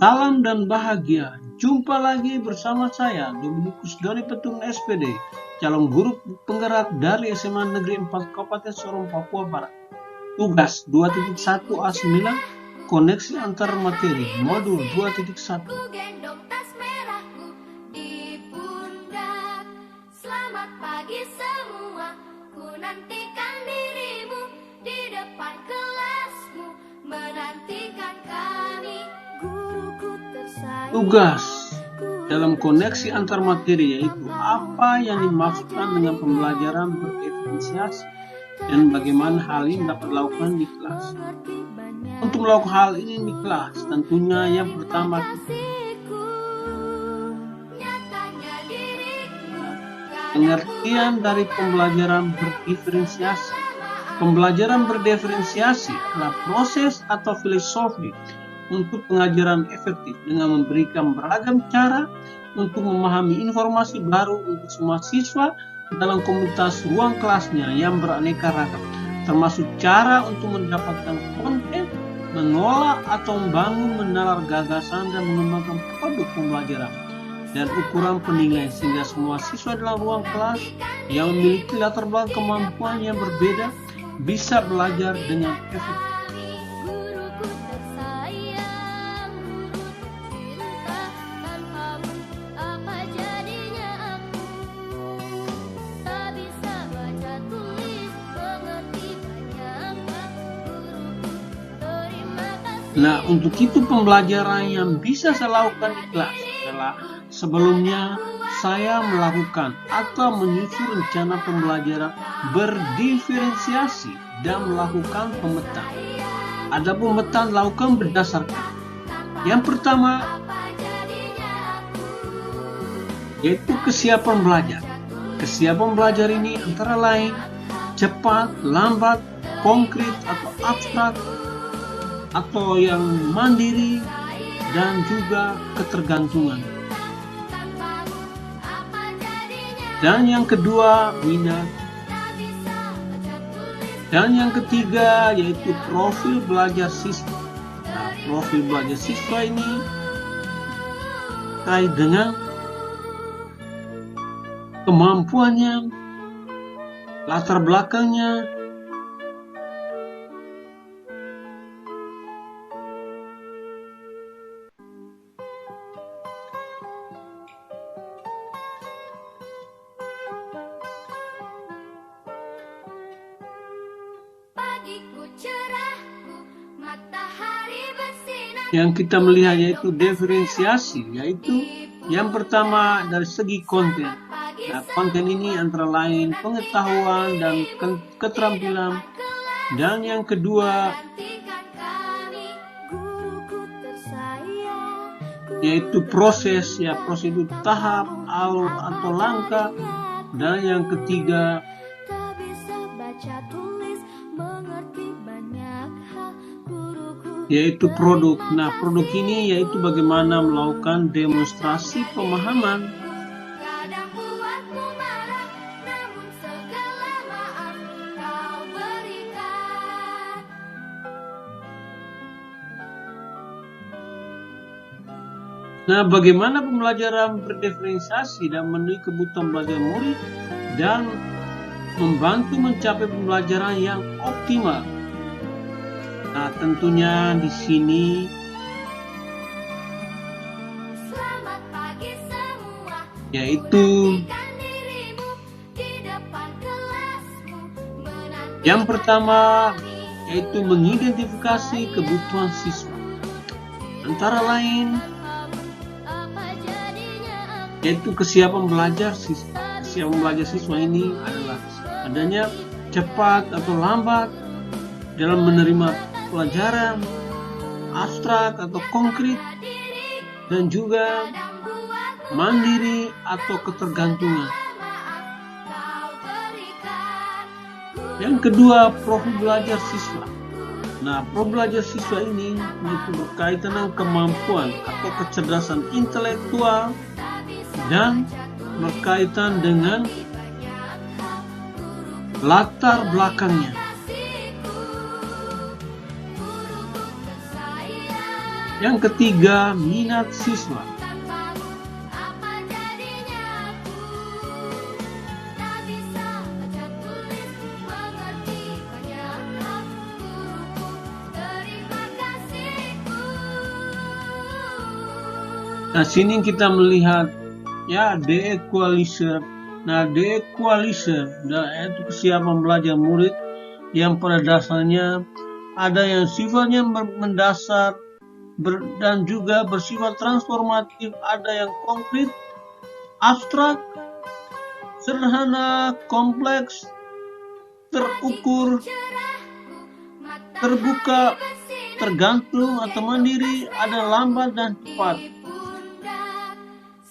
Salam dan bahagia. Jumpa lagi bersama saya, Dominikus dari Petung SPD, calon guru penggerak dari SMA Negeri 4 Kabupaten Sorong, Papua Barat. Tugas 2.1A9, koneksi antar materi, modul 2.1. Gendong tas merahku di pundak. Selamat pagi semua, ku nantikan dirimu di depan kelasmu, menantikan kami, guruku tersayang. Tugas dalam koneksi antar materi yaitu apa yang dimaksudkan dengan pembelajaran berdiferensiasi dan bagaimana hal ini dapat dilakukan di kelas. Untuk melakukan hal ini di kelas, tentunya yang pertama pengertian dari pembelajaran berdiferensiasi. Pembelajaran berdiferensiasi adalah proses atau filosofi untuk pengajaran efektif dengan memberikan beragam cara untuk memahami informasi baru untuk semua siswa dalam komunitas ruang kelasnya yang beraneka ragam, termasuk cara untuk mendapatkan konten, mengolah atau membangun, menalar gagasan dan mengembangkan produk pembelajaran dan ukuran penilaian sehingga semua siswa dalam ruang kelas yang memiliki latar belakang kemampuan yang berbeda bisa belajar dengan efektif. Nah, untuk itu pembelajaran yang bisa saya lakukan di kelas adalah sebelumnya saya melakukan atau menyusun rencana pembelajaran berdiferensiasi dan melakukan pemetaan. Ada pemetaan dilakukan berdasarkan yang pertama yaitu kesiapan belajar. Kesiapan belajar ini antara lain cepat, lambat, konkret atau abstrak, atau yang mandiri, dan juga ketergantungan. Dan yang kedua, minat. Dan yang ketiga yaitu profil belajar siswa. Nah, profil belajar siswa ini terkait dengan kemampuannya, latar belakangnya, yang kita melihat yaitu diferensiasi, yaitu yang pertama dari segi konten. Nah, konten ini antara lain pengetahuan dan keterampilan, dan yang kedua yaitu proses, ya proses itu tahap, alur atau langkah, dan yang ketiga yaitu produk. Nah, produk ini yaitu bagaimana melakukan demonstrasi pemahaman. Nah, bagaimana pembelajaran berdiferensiasi dan memenuhi kebutuhan belajar murid dan membantu mencapai pembelajaran yang optimal. Nah, tentunya di sini yaitu yang pertama yaitu mengidentifikasi kebutuhan siswa. Antara lain yaitu kesiapan belajar siswa. Kesiapan belajar siswa ini adalah adanya cepat atau lambat dalam menerima pelajaran, abstrak atau konkret, dan juga mandiri atau ketergantungan. Yang kedua, profil belajar siswa. Nah, profil belajar siswa ini itu berkaitan dengan kemampuan atau kecerdasan intelektual dan berkaitan dengan latar belakangnya. Yang ketiga, minat siswa. Tanpamu apa jadinya aku? Tak bisa baca tulis mengerti banyak hal. Guruku terima kasihku. Nah, sini kita melihat ya the equalizer. Nah, the equalizer yaitu kesiapan belajar murid yang pada dasarnya ada yang sifatnya mendasar dan juga bersifat transformatif, ada yang konkret, abstrak, sederhana, kompleks, terukur, terbuka, tergantung atau mandiri, ada lambat dan cepat.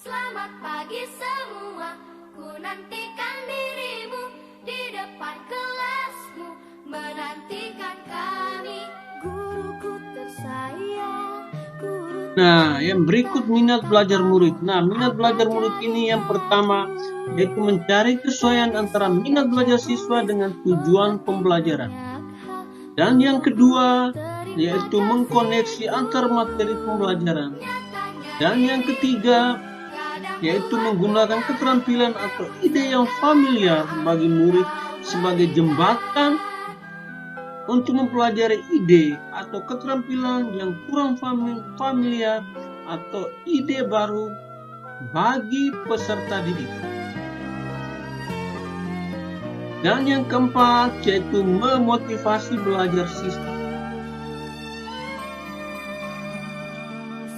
Selamat pagi semua, ku nantikan dirimu di depan kelasmu, menantikan kami, guruku tersayang, guru. Nah, yang berikut minat belajar murid. Nah, minat belajar murid ini yang pertama yaitu mencari kesesuaian antara minat belajar siswa dengan tujuan pembelajaran. Dan yang kedua yaitu mengkoneksi antar materi pembelajaran. Dan yang ketiga yaitu menggunakan keterampilan atau ide yang familiar bagi murid sebagai jembatan untuk mempelajari ide atau keterampilan yang kurang familiar atau ide baru bagi peserta didik. Dan yang keempat yaitu memotivasi belajar siswa.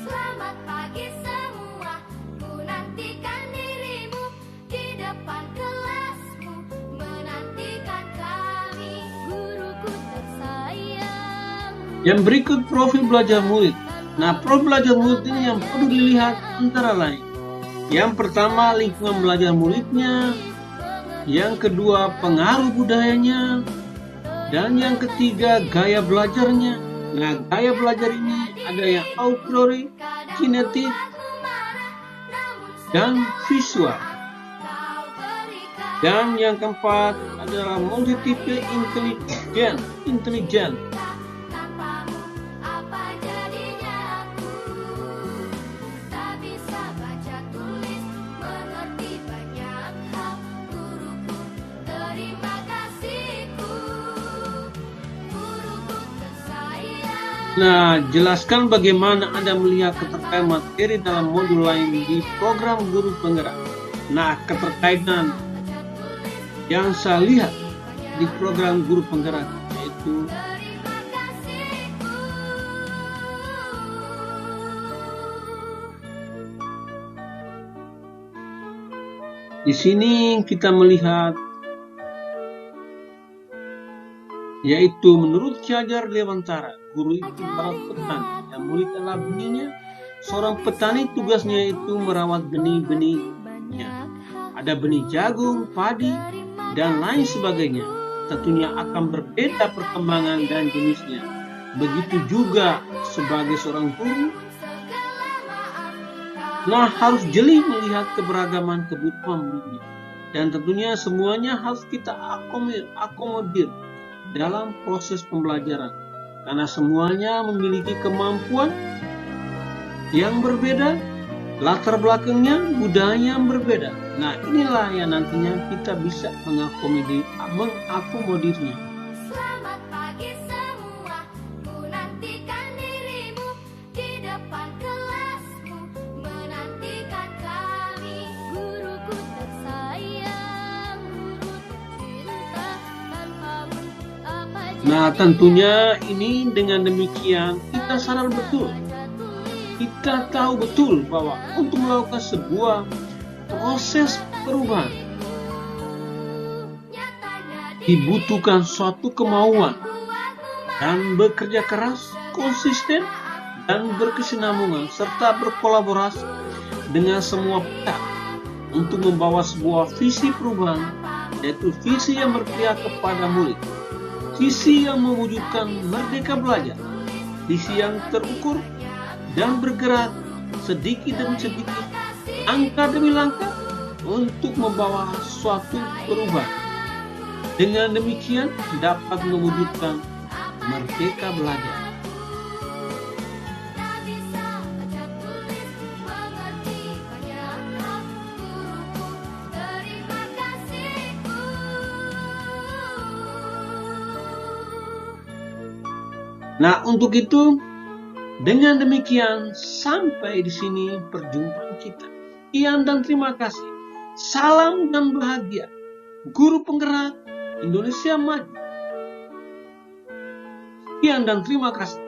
Selamat pagi semua, ku nantikan dirimu di depan kelasmu, menantikan kami, guruku tersayang. Yang berikut profil belajar murid. Nah, profil belajar murid ini yang perlu dilihat antara lain. Yang pertama, lingkungan belajar muridnya. Yang kedua, pengaruh budayanya. Dan yang ketiga, gaya belajarnya. Nah, gaya belajar ini ada yang auditory, kinetik, dan visual. Dan yang keempat adalah multiple intelligent. Tanpamu apa jadinya aku? Tak bisa baca tulis mengerti banyak hal. Guruku terima kasihku, guruku tersayang. Nah, jelaskan bagaimana Anda melihat keterkaitan materi dalam modul lain di program guru penggerak. Nah, keterkaitan yang saya lihat di program guru penggerak yaitu Terima kasihku. di sini kita melihat yaitu menurut Ki Hajar Dewantara, guru itu ibarat petani, yang murid adalah benihnya. Seorang petani tugasnya itu merawat benih-benihnya. Ada benih jagung, padi, dan lain sebagainya. Tentunya akan berbeda perkembangan dan jenisnya. Begitu juga sebagai seorang guru. Nah, harus jeli melihat keberagaman kebutuhan muridnya. Dan tentunya semuanya harus kita akomodir dalam proses pembelajaran. Karena semuanya memiliki kemampuan yang berbeda, latar belakangnya, budaya yang berbeda. Nah, inilah yang nantinya kita bisa mengakomodirnya. Selamat pagi semua, ku nantikan dirimu di depan kelasmu, menantikan kami, guruku tersayang, guru tercinta, tanpamu apa Nah, tentunya ini dengan demikian kita sadar betul. Kita tahu betul bahwa untuk melakukan sebuah proses perubahan dibutuhkan suatu kemauan dan bekerja keras, konsisten, dan berkesinambungan serta berkolaborasi dengan semua pihak untuk membawa sebuah visi perubahan, yaitu visi yang berpihak kepada murid, visi yang mewujudkan merdeka belajar, visi yang terukur dan bergerak sedikit demi sedikit, langkah demi langkah untuk membawa suatu perubahan. Dengan demikian dapat mewujudkan merdeka belajar. Nah, untuk itu, dengan demikian sampai di sini perjumpaan kita. Sekian dan terima kasih. Salam dan bahagia. Guru penggerak Indonesia Maju. Sekian dan terima kasih.